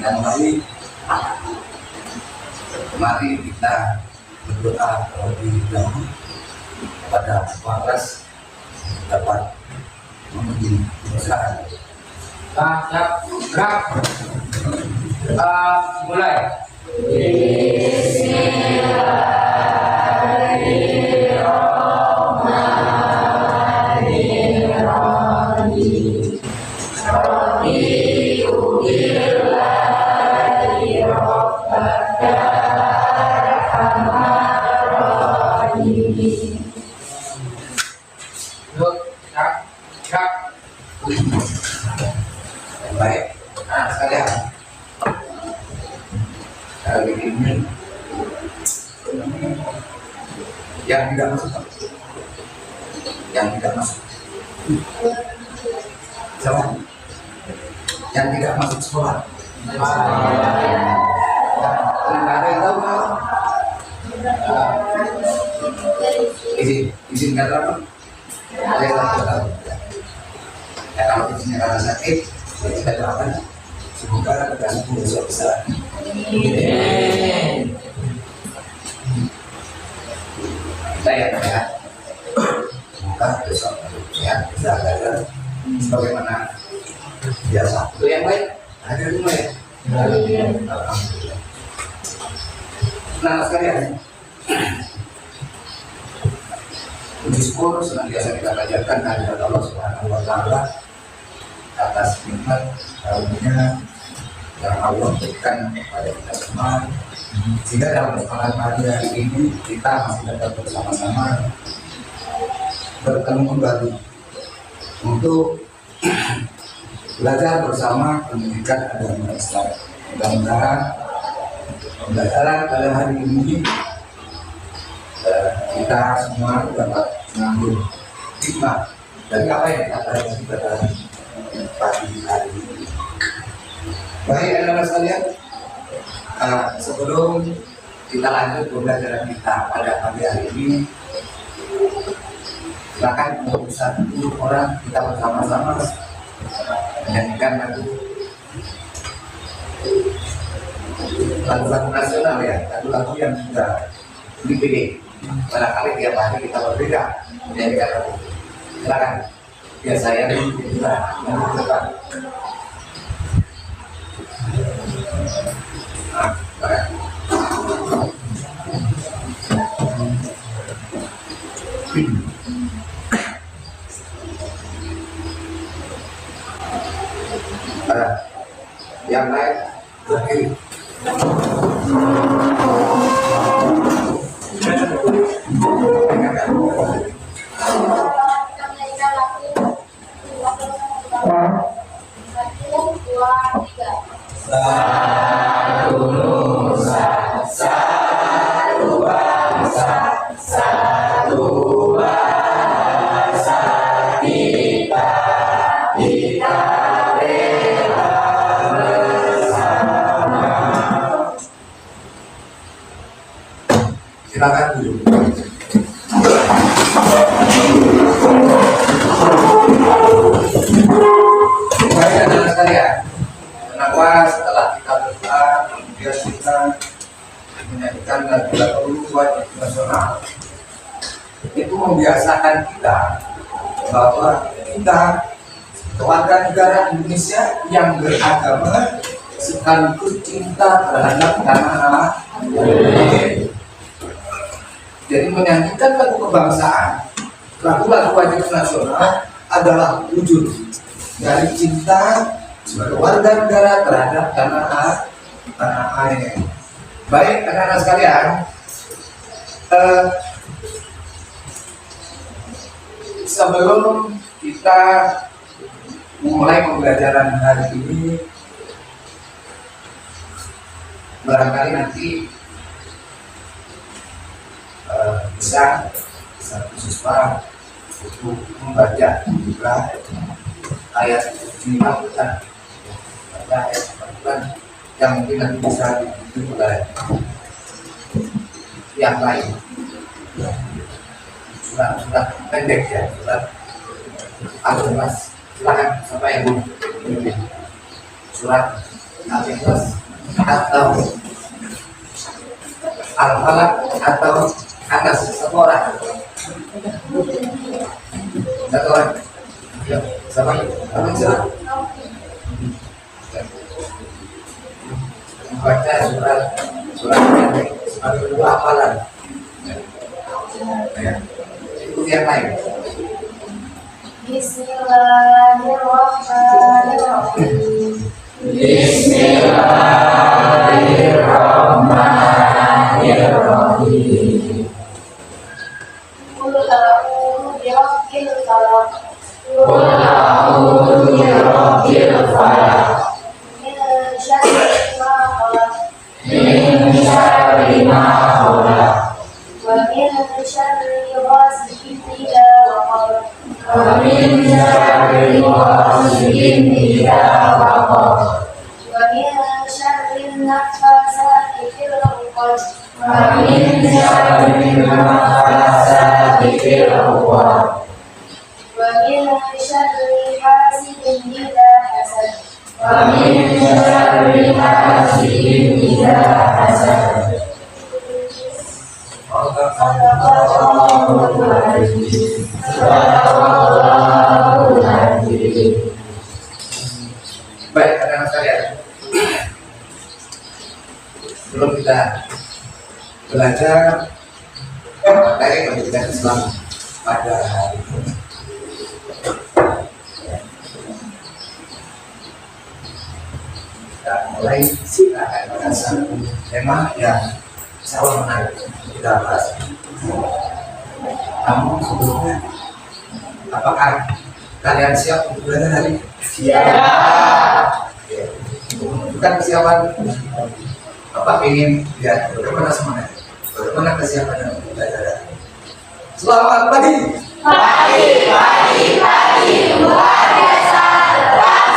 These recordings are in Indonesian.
yang baik. Mari kita berdoa terlebih dahulu kepada Wapres dapat memenuhi perusahaan. Siap, gerak. Mulai. Baik, nah sekalian kali ini yang tidak masuk, siapa? Yang tidak masuk sekolah. Ada yang tahu nggak? Izin kata apa? Ada yang tahu? Ya, kalau izinnya karena sakit, kita doakan semoga terganggu besok bisa. Saya ya, semoga besok sehat bisa belajar sebagaimana biasa. Itu yang baik ada di rumah ya. Alhamdulillah. Nah sekalian, puji syukur senantiasa kita panjatkan kehadirat Allah Subhanahu wa Ta'ala atas nikmat karunia yang Allah berikan kepada kita semua, sehingga dalam kesempatan pagi hari ini kita masih dapat bersama-sama bertemu kembali untuk belajar bersama pendidikan agama Islam. Mudah-mudahan pembelajaran pada hari ini kita semua dapat mengambil hikmah dari apa yang kita pelajari pada pagi hari ini. Baik anak-anak sekalian, sebelum kita lanjut pembelajaran kita pada pagi hari ini, silakan untuk satu orang kita bersama-sama menyanyikan lagu-lagu nasional ya, lagu-lagu yang sudah dipilih. Barangkali tiap hari kita berbeda menyanyikan lagu. Silakan. Biar saya juga yang depan. Yang lain berdiri. Satu nusa, satu bangsa, satu bahasa kita rela bersama. Silakan dulu. Baik anak sekalian, kenapa setelah kita berdoa kemudian kita menyanyikan lagu-lagu wajib nasional, itu membiasakan kita bahwa kita warga negara Indonesia yang beragama sekaligus cinta terhadap tanah air. Jadi menyanyikan lagu kebangsaan, lagu-lagu wajib nasional adalah wujud dari cinta sebagai warga negara terhadap tanah air. Baik anak-anak sekalian, sebelum kita mulai pembelajaran hari ini, barangkali nanti bisa satu siswa untuk membaca juga ayat 9 yang mungkin nanti bisa dibimbing oleh yang lain. Surat pendek ya, surat Al-Mas. Silakan siapa yang surat Al-Ikhlas atau Al-Falaq atau atas satu orang. Satu orang. Ya, sama. Silakan. Baca surat pendek sebagai dua hafalan. Ya. Itu yang lain. Bismillahirrahmanirrahim. Bismillahirrahmanirrahim. Qul a'udzu birabbil falaq. Qul a'udzu birabbil falaq. Min syarri ma khalaq. Min syarri ma khalaq. Wa min syarri ghasiqin idza waqab. Wa min syarri ghasiqin idza waqab. Wa min syarri naffasati fil 'uqad. Wa min syarri naffasati fil 'uqad. Wa min syarri hasidin idza hasad. Wa min syarri hasidin idza hasad. Sadaqallahul azim. Sadaqallahul azim. Baik, anak-anak sekalian. Sebelum kita belajar materi pendidikan Islam pada hari ini, kita mulai silakan pada satu tema yang sangat menarik kita bahas. Namun sebelumnya, apakah kalian siap untuk belajar hari ini? Siap. Bukan kesiapan. Bapak ingin lihat bagaimana semangat, bagaimana kesiapan dan belajar hari ini. Selamat pagi. Pagi, luar biasa.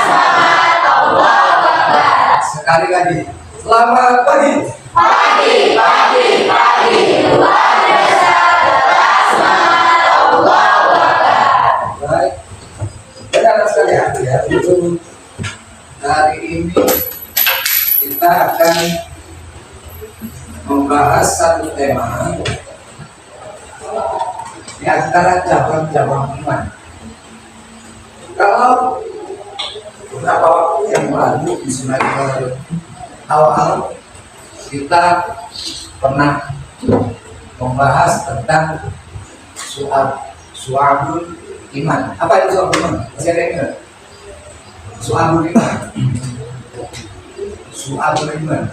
Semangat Allah Akbar. Sekali lagi, selamat pagi. Pagi, luar biasa. Semangat Allah Akbar. Baik, anak sekalian, ya, untuk hari ini kita akan membahas satu tema di antara cabang-cabang iman. Kalau beberapa waktu yang lalu di semester awal kita pernah membahas tentang su'abul iman. Apa itu su'abul iman? Masih ada yang ingat? Su'abul iman. Su'abul iman.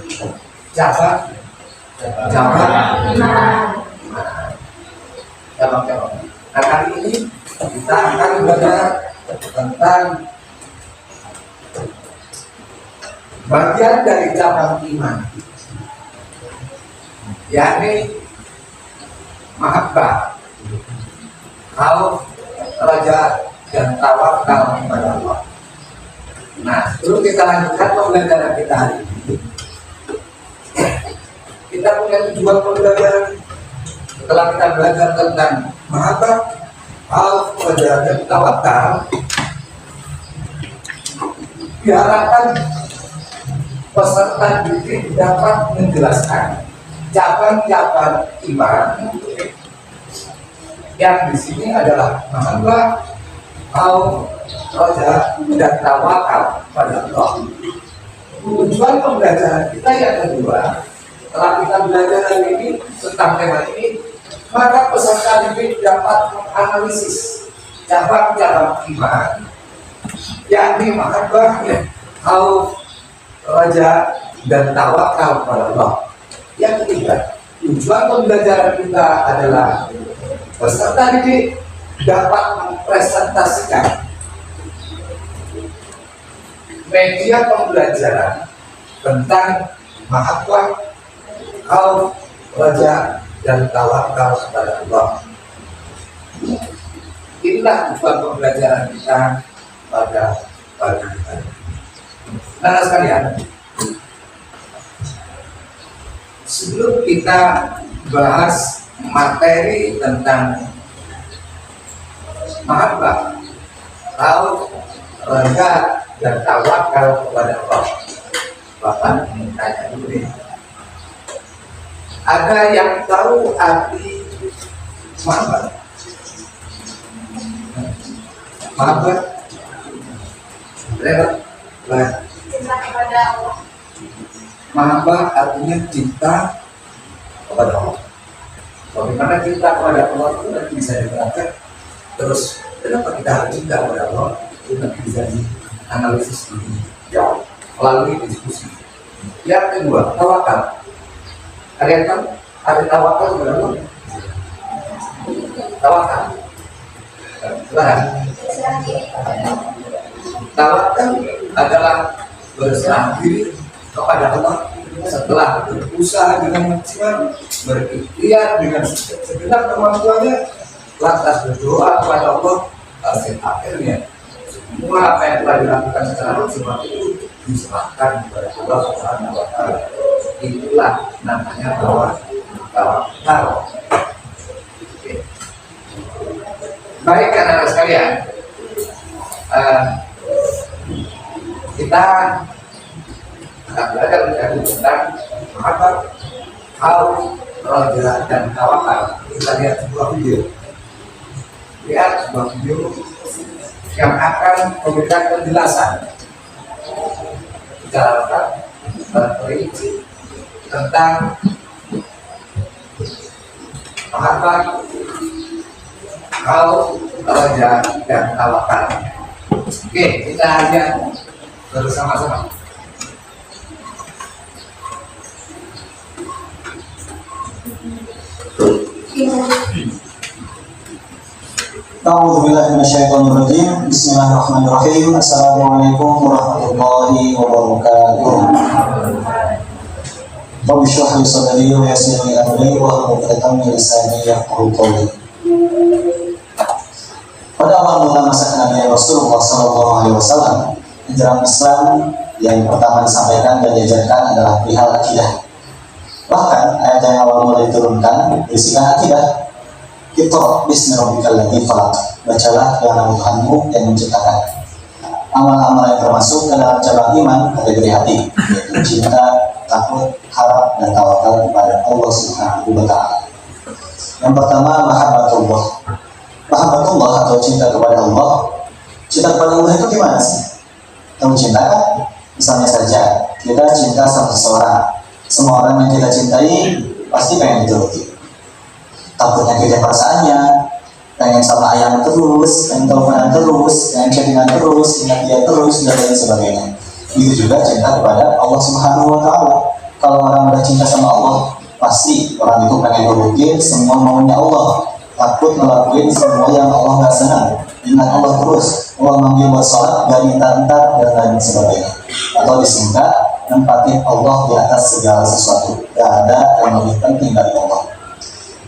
Cabang-cabang. Nah, kali ini kita akan belajar tentang bagian dari cabang iman, yakni mahabbah, khauf, raja, dan tawakal kepada Allah. Nah, sebelum kita lanjutkan pembelajaran kita hari ini, kita punya tujuan pembelajaran. Setelah kita belajar tentang mahabbah, khauf, raja, dan tawakal, diharapkan peserta didik dapat menjelaskan cabang-cabang iman yang di sini adalah mahabbah, khauf, raja, dan tawakal pada Allah. Tujuan pembelajaran kita yang kedua, setelah kita belajar hari ini tentang tema ini, maka peserta didik dapat menganalisis cabang-cabang iman, yakni mahabbah, khauf, raja, dan tawakal kepada Allah. Yang ketiga, tujuan pembelajaran kita adalah peserta didik dapat mempresentasikan media pembelajaran tentang mahabbah, khauf, raja, dan tawakal kepada Allah. Inilah tujuan pembelajaran kita pada pagi hari. Nah, sekalian, sebelum kita bahas materi tentang mahabbah, khauf, raja, dan tawakal kepada Allah, Bapak tanya dulu nih. Ada yang tahu arti mahabbah? Mahabbah? Lewat. Cinta kepada Allah. Mahabbah artinya cinta kepada Allah. Bagaimana cinta kepada Allah itu nanti bisa diterapkan. Terus kenapa kita harus cinta kepada Allah? Itu nanti bisa dianalisis lebih jauh melalui diskusi. Yang kedua, tawakal. Ada yang tahu? Ada tawakal kepada Allah? Tawakal. Nah, Berserah diri kepada Allah. tawakal adalah berserah diri kepada Allah setelah berusaha dengan maksimal, berikhtiar dengan segenap kemampuannya, lantas berdoa kepada Allah. Hasil akhirnya semua apa yang telah dilakukan secara maksimal itu diserahkan kepada Allah Subhanahu wa Ta'ala. Itulah namanya tawakal. Oke. Baik anak-anak sekalian, kita akan belajar menjadi tentang apa haus, roja, dan tawakal. Kita lihat sebuah video. Lihat sebuah video yang akan memberikan penjelasan secara lengkap dan perinci tentang apa haus, roja, dan tawakal. Oke, kita lihat bersama-sama. A'udzubillahi minasyaitonirrajim. Bismillahirrahmanirrahim. Assalamualaikum warahmatullahi wabarakatuh. Rabbi shrah li sadri wa yassir li amri wahlul 'uqdatam min lisani yafqahu qawli. Pada awal mula masa Nabi Rasulullah SAW, ajaran Islam yang pertama disampaikan dan diajarkan adalah perihal akidah. Bahkan ayat yang awal mula diturunkan berisikan akidah. Iqra bismi rabbikal ladzi khalaq. Bacalah dengan nama Tuhanmu yang menciptakan. Amal-amal yang termasuk ke dalam cabang iman kategori hati, yaitu cinta, takut, harap, dan tawakal kepada Allah Subhanahu wa Ta'ala. Yang pertama, mahabbatullah. Mahabbatullah atau cinta kepada Allah. Cinta kepada Allah itu gimana sih? Kamu cinta kan? Misalnya saja, kita cinta sama seseorang. Semua orang yang kita cintai pasti pengen dituruti. Takut nyakitin perasaannya, pengen sama ayam terus, pengen teleponan terus, pengen chattingan terus, ingat dia terus, dan lain sebagainya. Itu juga cinta kepada Allah Subhanahu wa Ta'ala. Kalau orang udah cinta sama Allah, pasti orang itu pengen nurutin semua maunya Allah. Takut ngelakuin semua yang Allah gak senang. Ingat Allah terus, Allah manggil buat sholat, gak minta-minta, dan lain sebagainya. Atau disingkat, nempatin Allah di atas segala sesuatu. Gak ada yang lebih penting dari Allah.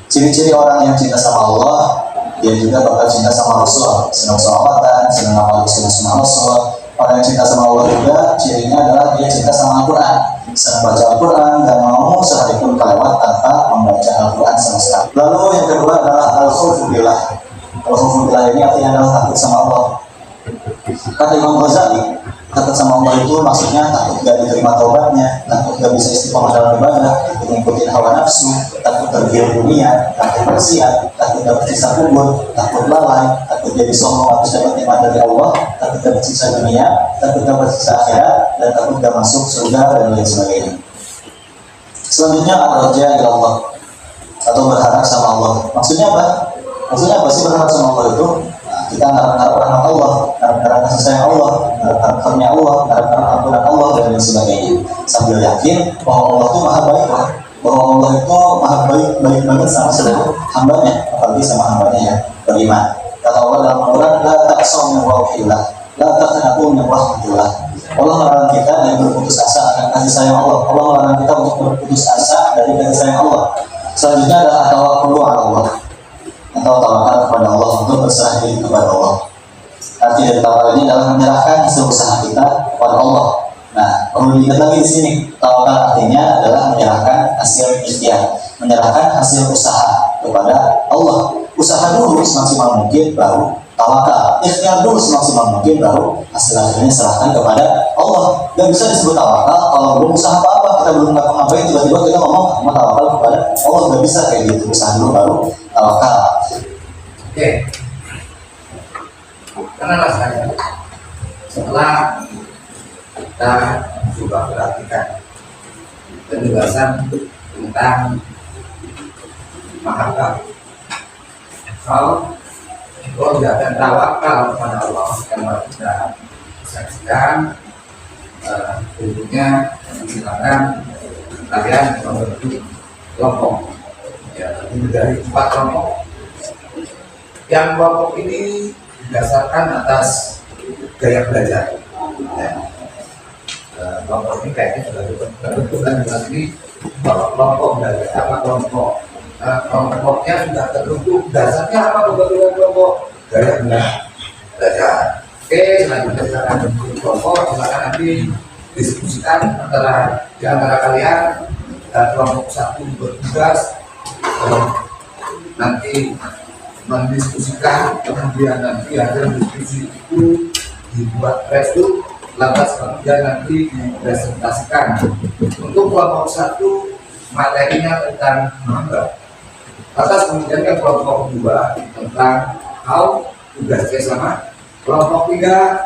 Ciri-ciri orang yang cinta sama Allah, dia juga bakal cinta sama Rasul, senang sholawatan, senang amal sunnah Rasul. Orang yang cinta sama Allah juga cirinya adalah dia cinta sama Al-Quran, senang baca Al-Quran, dan mau sehari pun kelewat tanpa membaca Al-Quran sama sekali. Lalu yang kedua adalah al-khawfu billah. Al-khawfu billah ini artinya adalah takut sama Allah. Kata Imam Ghazali, takut sama Allah itu maksudnya takut gak diterima taubatnya, takut gak bisa istiqomah dalam ibadah, takut ngikutin hawa nafsu, takut tergiur dunia, takut maksiat, takut dapat siksa kubur, takut lalai, takut jadi sombong habis dapat nikmat dari Allah, takut dapat siksa dunia, takut dapat siksa akhirat, dan takut gak masuk surga dan lain sebagainya. Selanjutnya ar-raja ila Allah atau berharap sama Allah. Maksudnya apa? Maksudnya apa sih berharap sama Allah itu? Kita harap rahmat Allah, harap kasih sayang Allah, harap karunia Allah, harap ampunan Allah, dan lain sebagainya. Sambil yakin bahwa Allah itu maha baik, bahwa Allah itu maha baik banget sama seluruh hambanya, apalagi sama hambanya yang beriman. Kata Allah dalam Al-Quran, la taqsaw min rahmatillah, la taqnatu min rahmatillah. Allah melarang kita dari berputus asa akan kasih sayang Allah. Allah melarang kita untuk berputus asa dari kasih sayang Allah. Selanjutnya adalah tawakkul ala Allah, atau tawakal kepada Allah, untuk berserah diri kepada Allah. Arti dari tawakal ini adalah menyerahkan hasil usaha kita kepada Allah. Nah, perlu diingat lagi di sini, tawakal artinya adalah menyerahkan hasil ikhtiar, menyerahkan hasil usaha kepada Allah. Usaha dulu semaksimal mungkin, baru tawakal, ikhtiar dulu semaksimal mungkin, baru hasil-hasilnya serahkan kepada Allah. Gak bisa disebut tawakal kalau belum usaha apa-apa, kita belum ngapa-ngapain, tiba-tiba kita ngomong mau tawakal kepada Allah. Gak bisa kayak gitu, usaha dulu baru tawakal. Oke, kenapa saya setelah kita coba perhatikan penjelasan tentang mahabbah, kalau akan tawakal kepada Allah, yang kita saksikan tentunya silakan kalian membentuk kelompok, ya, terdiri dari 4 kelompok. Yang kelompok ini didasarkan atas gaya belajar, ya. Kelompok ini kayaknya sudah tentukan jelas ini bahwa kelompok belajar apa kelompoknya sudah terbentuk, dasarnya apa kebetulan kelompok gaya belajar. Oke, selanjutnya silakan bentuk kelompok, silakan nanti diskusikan di antara kalian. Kelompok 1 bertugas nanti mendiskusikan, kemudian nanti hasil diskusi itu dibuat resum, lantas kemudian nanti dipresentasikan. Untuk kelompok 1 materinya tentang mahabbah, lantas kemudian kan kelompok 2 tentang how, tugasnya sama, kelompok 3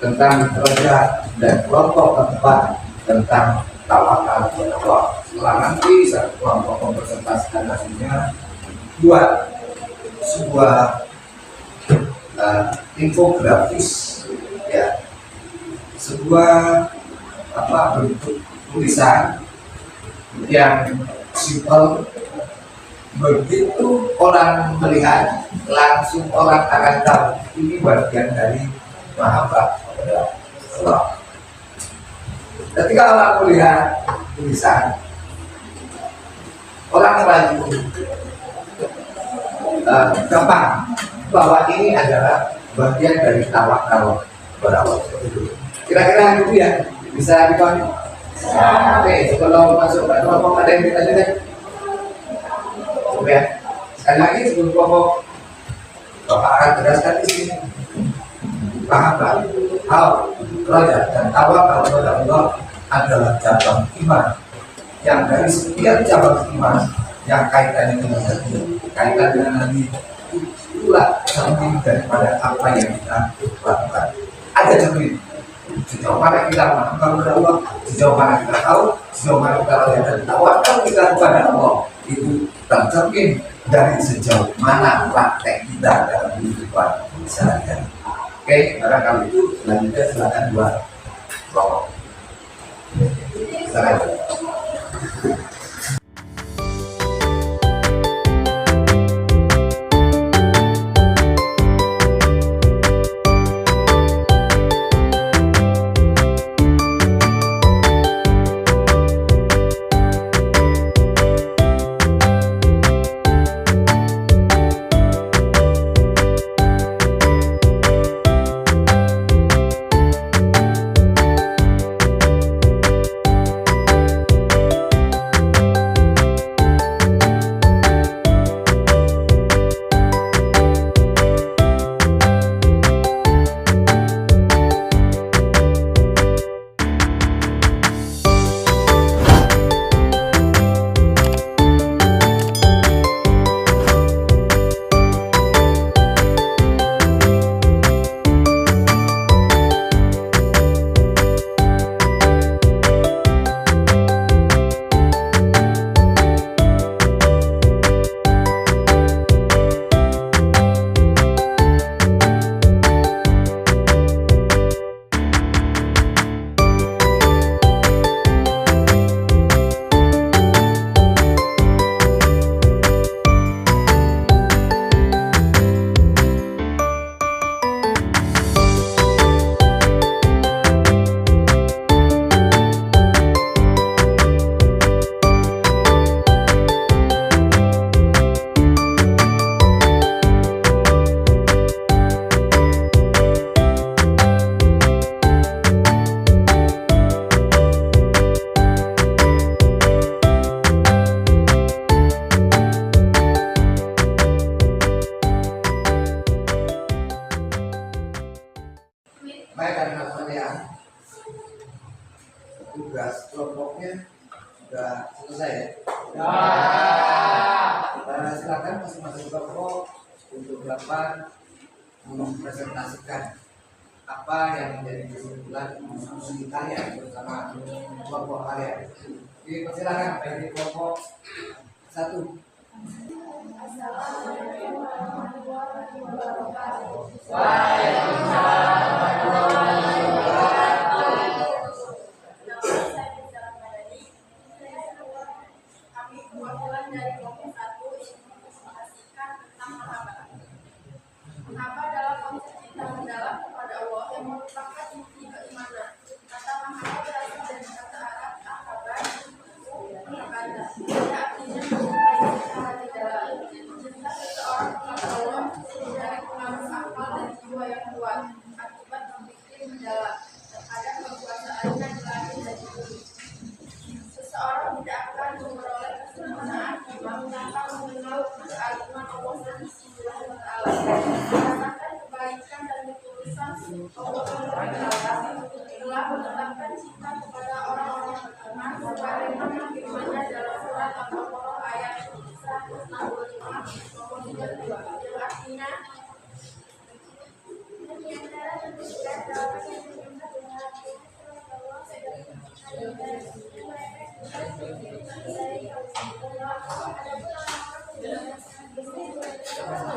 tentang kerja, dan kelompok 4 tentang tawakal kepada Allah. Setelah nanti satu kelompok mempresentasikan hasilnya, buat sebuah infografis, ya, sebuah bentuk tulisan yang simpel, begitu orang melihat langsung orang akan tahu ini bagian dari mahabbah kepada Allah. Ketika orang melihat tulisan, orang lain gampang bahwa ini adalah bagian dari tawakal kepada Allah. Kira-kira itu ya bisa dipahami. Oke, kalau masuk ke kelompok ada yang ditanya. Oke, sekali lagi sebelum kelompok Bapak akan jelaskan di sini. Mahabbah, hal, roja, dan tawakal kepada Allah adalah cabang iman yang dari setiap cabang iman yang kaitannya dengan hati, kaitan dengan hati, itulah cermin daripada apa yang kita lakukan. Ada cermin sejauh mana kita mengenal kepada Allah, sejauh mana kita tahu, sejauh mana kita lihat dan tawakal kita kepada Allah, itu tercermin dari sejauh mana praktek kita dalam kehidupan sehari-hari. Oke, barangkali itu selanjutnya silakan buat kelompok. Silakan. Baik anak sekalian, tugas kelompoknya sudah selesai ya? Silakan masing-masing kelompok untuk dapat mempresentasikan apa yang menjadi kesimpulan diskusi kalian bersama kelompok kalian. Dipersilakan dari kelompok 1. Assalamualaikum warahmatullahi wabarakatuh. Waalaikumsalam warahmatullahi wabarakatuh. Nama saya Rizal Madani. Kami perwakilan dari kelompok 1 ingin mempresentasikan tentang mahabbah. Mahabbah adalah konsep cinta mendalam kepada Allah yang merupakan inti keimanan. Kata mahabbah berasal dari kata Arab ahaban, mahabba. Pada artinya mencintai secara tidak. Cinta seseorang kepada Allah dari pengaruh akal dan jiwa yang kuat akibat berpikir mendalam terhadap kekuasaannya di langit dan di bumi. Seseorang tidak akan memperoleh kesempurnaan iman tanpa mengenal keagungan Allah Subhanahu wa Ta'ala. Merasakan kebaikan dan ketulusan Allah Subhanahu wa Ta'ala telah menetapkan cinta kepada orang-orang beriman sebagaimana firman-Nya dalam surat Al-Baqarah ayat 165 nomor 32 yang artinya di antara pencipta orang yang menyembah dengan Allah tanda-tanda cinta kepada Allah pertama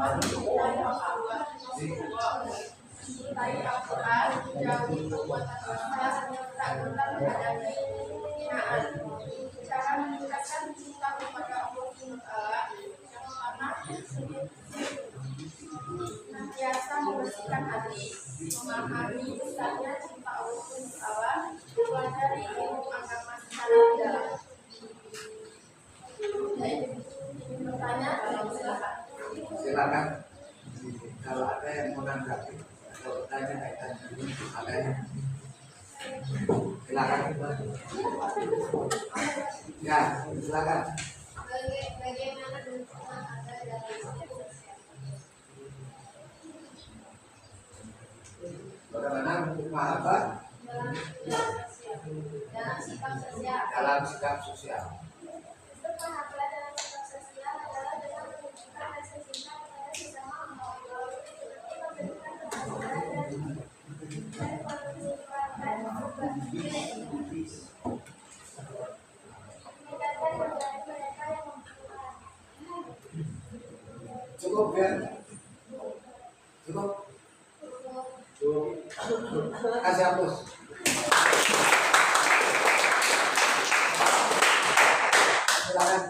mencintai Rasulullah, mencintai Al-Quran, menjauhi perbuatan dosa, tak gentar menghadapi hinaan. Cara meningkatkan cinta kepada Allah SWT yang pertama senantiasa membersihkan hati, memahami besarnya cinta Allah SWT, mempelajari ilmu agama secara mendalam. Bertanya, silakan. Silakan. Kalau ada yang menanggapi atau bertanya kaitan dengan adanya, silakan. Ya, silakan. Bagaimana bentuk mahabbah dalam Bagaimana bentuk mahabbah dalam sikap sosial? dalam sikap sosial? Bentuk mahabbah dalam sikap sosial adalah dengan menunjukkan rasa cinta kepada sesama Allah, seperti memberikan kesabaran dan menunjukkan meningkatkan kebenaran mereka yang membutuhkan. Cukup ya? Cukup? Kasih hapus. Silakan.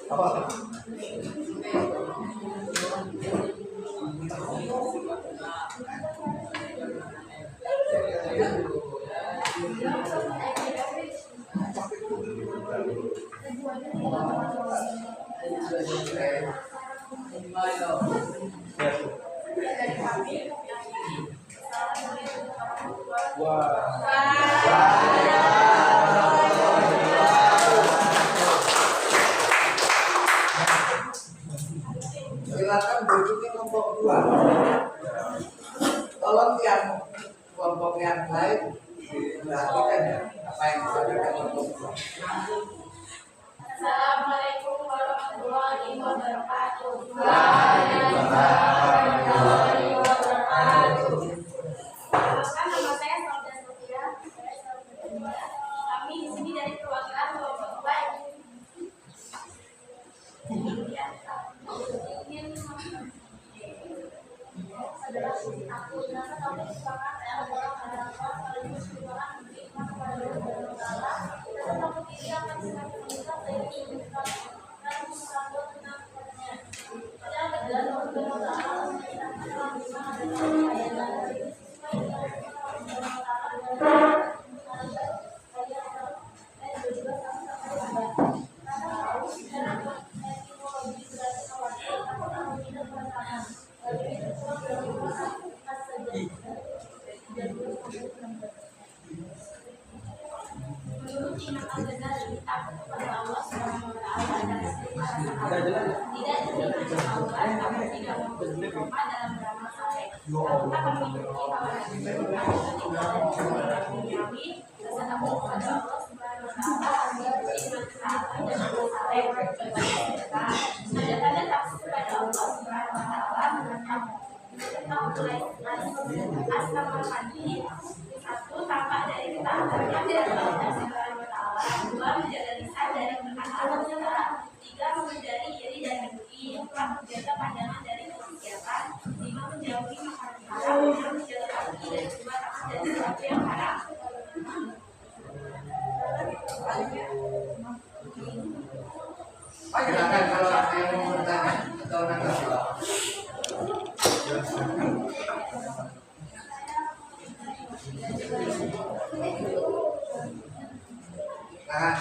Apa? Apa? Silakan duduk di kelompok 2. Tolong yang kelompok yang lain diperhatikan ya apa yang disampaikan kelompok 2. Assalamualaikum warahmatullahi wabarakatuh. Waalaikumsalam warahmatullahi wabarakatuh. Perkenalkan, nama saya Sauda Sofia. Kami di sini dari perwakilan kelompok 2 ingin Menurut Imam Al-Ghazali, takut kepada Allah Subhanahu wa taala adalah sifat rasa takut. Tidak diterima Allah tapi tidak memiliki koma dalam beramal saleh. Takut akan mengikuti hawa nafsu, takut ketika duniawi, rasa takut kepada Allah Subhanahu wa taala mengikuti iman ketaatan dan amal saleh, berbagai sedekah. Tanda-tanda takut kepada Allah Subhanahu wa taala menurut Asma al-Hadid. Satu, tampak dari ketaatan tidak Allah Subhanahu wa taala. Dua, menjaga lisan dari perkataan dusta. Tiga, menghindari iri dan dengki. Empat, menjaga pandangan dari kemaksiatan. Lima, menjauhi makanan haram. Enam, menjaga kaki dan lima, takut dari sesuatu yang haram. Pak, silakan kalau ada yang mau bertanya atau menanggapi. Nah,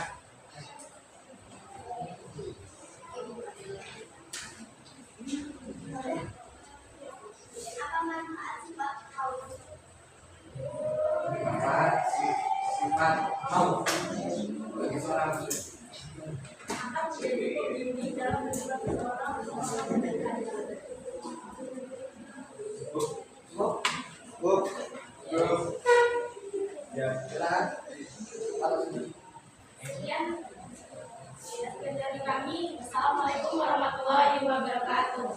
sifat mau bagi seorang muslim. Ya, silakan. Sekian dari kami. Assalamualaikum warahmatullahi wabarakatuh.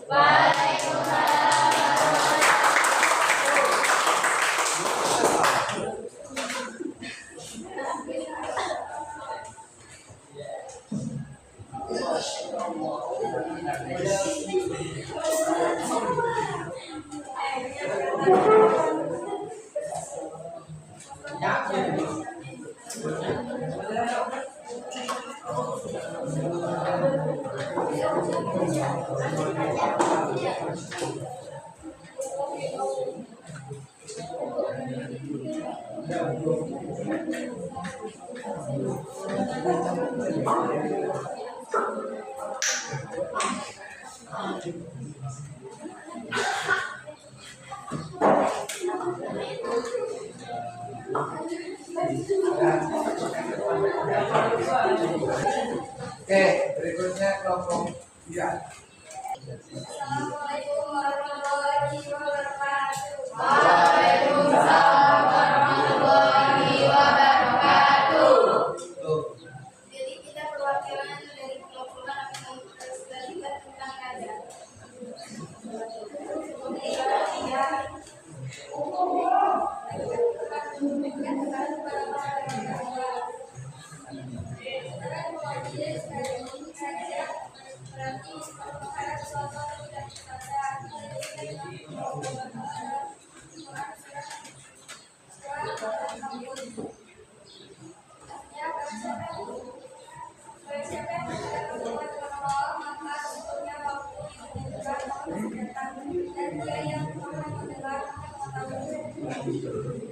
Oke, berikutnya kelompok 3. Assalamualaikum warahmatullahi wabarakatuh. Waalaikumsalam warahmatullahi wabarakatuh. Jadi kita perwakilan dari kelompok akan menjelaskan tentang nada.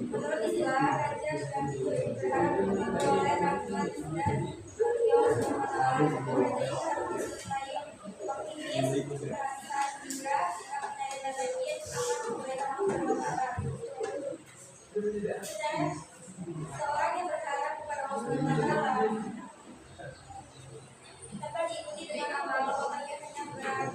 Menurut istilah raja dan oleh Rahmat dan seorang yang berharap kepada Allah dapat diikuti dengan amal kebaikan yang berat.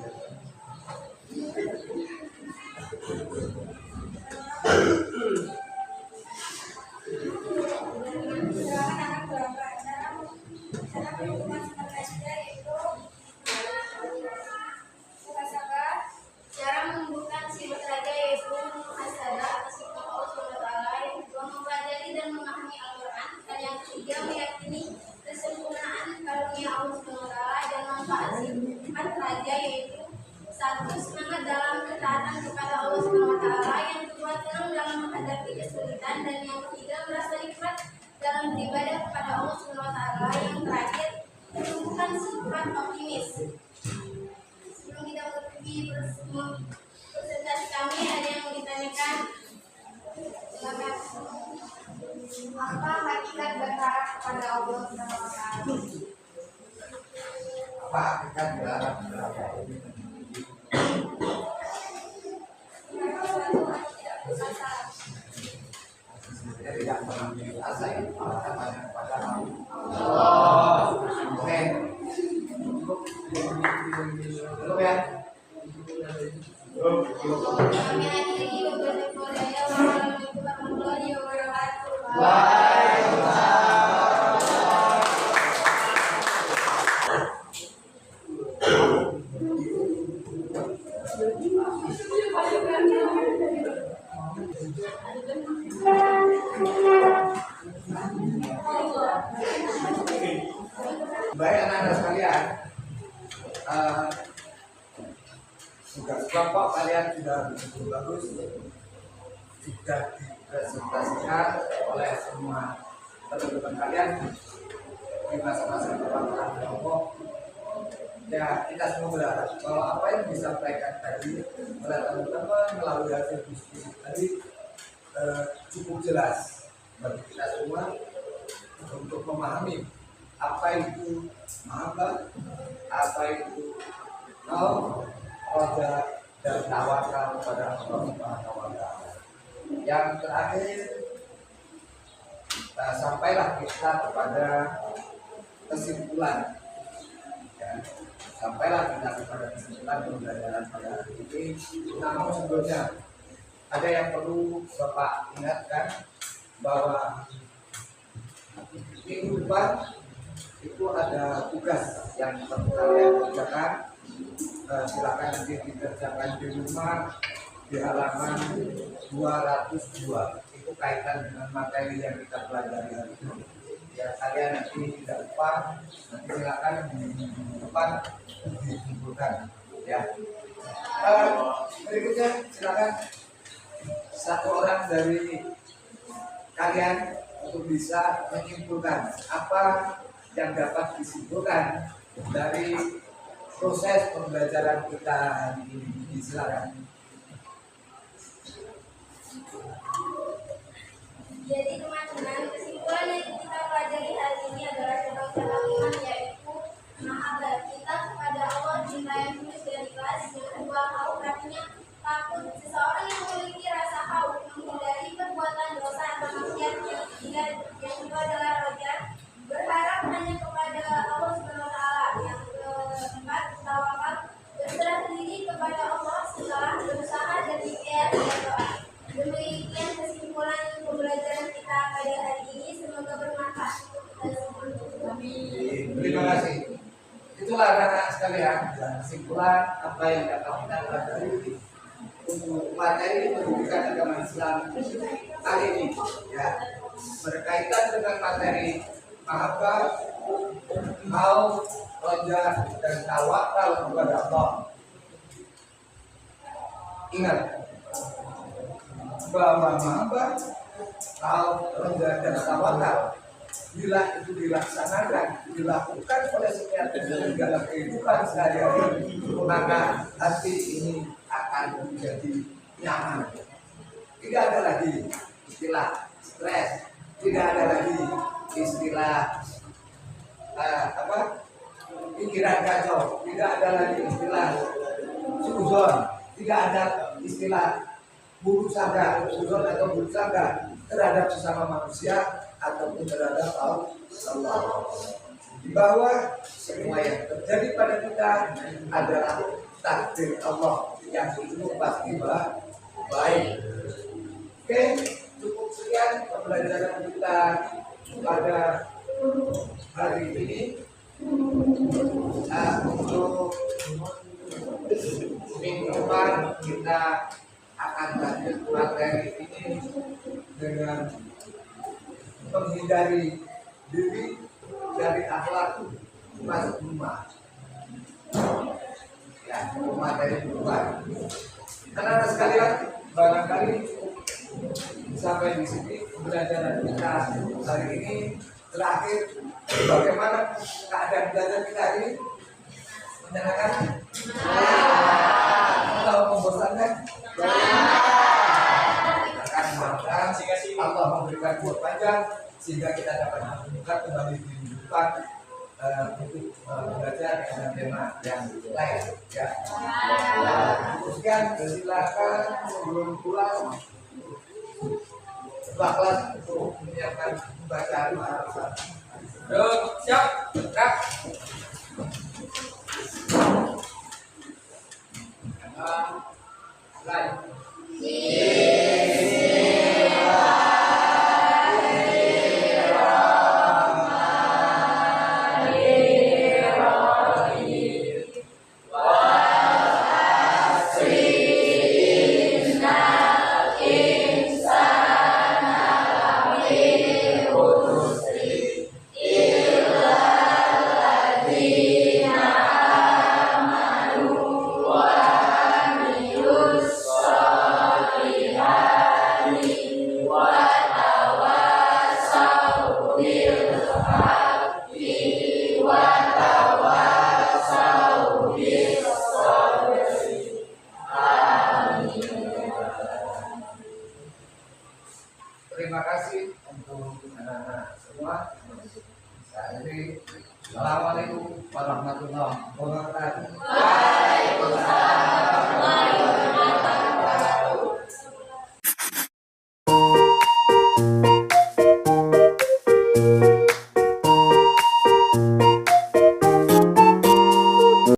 Cara menumbuhkan sifat raja yaitu muhasabah atas sifat Allah SWT yang kedua mempelajari menghadapi kesulitan, dan yang ketiga merasa nikmat dalam beribadah kepada Allah Subhanahu wa taala. Yang terakhir menumbuhkan sifat optimis. Sebelum kita menutupi presentasi kami, ada yang mau ditanyakan? Silakan. Apa hakikat berharap kepada Allah Subhanahu wa taala? Apa hakikat berharap kepada Allah? Saya tidak pernah memiliki asa yang hanya kepada Allah. Oke. Cukup ya. Kami akhiri beberapa budaya. Wassalamualaikum warahmatullahi wabarakatuh. Baik anak-anak sekalian, tugas kelompok kalian sudah begitu bagus, sudah dipresentasikan oleh semua teman-teman kalian di masa-masa perwakilan kelompok. Ya, kita semua berharap bahwa apa yang disampaikan tadi oleh teman-teman melalui hasil diskusi tadi cukup jelas bagi kita semua untuk memahami apa itu mahabbah, apa itu roja dan tawakal kepada Allah Subhanahu wa taala. Yang terakhir, sampailah kita kepada kesimpulan. Ya, sampailah kita kepada kesimpulan pembelajaran pada hari ini. Namun sebelumnya ada yang perlu Bapak ingatkan bahwa minggu depan itu ada tugas yang perlu kalian kerjakan. Silakan nanti dikerjakan di rumah di halaman 202. Itu kaitan dengan materi yang kita pelajari hari ini. Ya, kalian nanti tidak lupa, nanti silakan di minggu depan dikumpulkan. Ya. Berikutnya silakan satu orang dari kalian untuk bisa menyimpulkan apa yang dapat disimpulkan dari proses pembelajaran kita hari ini. Silakan. Jadi teman-teman, kesimpulan yang kita pelajari hari ini adalah tentang cara iman, yaitu mahabbah kita kepada Allah, cinta yang tulus dan ikhlas. Yang kedua, khauf, artinya takut. Seseorang yang memiliki rasa khauf menghindari perbuatan dosa atau maksiat. Yang kedua adalah roja, berharap hanya kepada Allah Subhanahu wa taala. Yang keempat, tawakal, berserah diri kepada Allah setelah berusaha dan ikhtiar dan doa. Demikian kesimpulan pembelajaran kita pada hari ini. Semoga bermanfaat untuk kita semua. Amin. Terima kasih. Itulah anak-anak sekalian kesimpulan apa yang dapat kita pelajari untuk materi pendidikan agama Islam kali ini. Ya, berkaitan dengan materi mahabbah, khauf, roja, dan tawakal kepada Allah. Ingat bahwa mahabbah, khauf, roja, dan tawakal bila itu dilaksanakan, dilakukan oleh setiap individu dalam kehidupan sehari-hari, maka hati ini akan menjadi nyaman. Tidak ada lagi istilah stres, tidak ada lagi istilah pikiran kacau, tidak ada lagi istilah suzon, tidak ada istilah buruk sangka, suzon atau buruk sangka terhadap sesama manusia ataupun terhadap Allah. Di bawah semua yang terjadi pada kita adalah takdir Allah yang itu pasti baik. Oke, cukup sekian pembelajaran kita pada hari ini. Untuk minggu depan kita akan lanjut materi ini dengan menghindari diri dari akhlak masuk rumah. Ya, materi kedua. Anak-anak sekalian, barangkali sampai di sini pembelajaran kita hari ini terakhir. Bagaimana keadaan belajar kita ini? Menyenangkan? Atau membosankan? Mudah-mudahan Allah memberikan umur panjang sehingga kita dapat menemukan kembali kehidupan untuk belajar dengan tema yang lain. Ya. Teruskan, silakan sebelum pulang setelah kelas untuk menyiapkan bacaan. Siap, gerak. Mulai. Terima kasih untuk anak-anak semua. Assalamualaikum warahmatullahi wabarakatuh.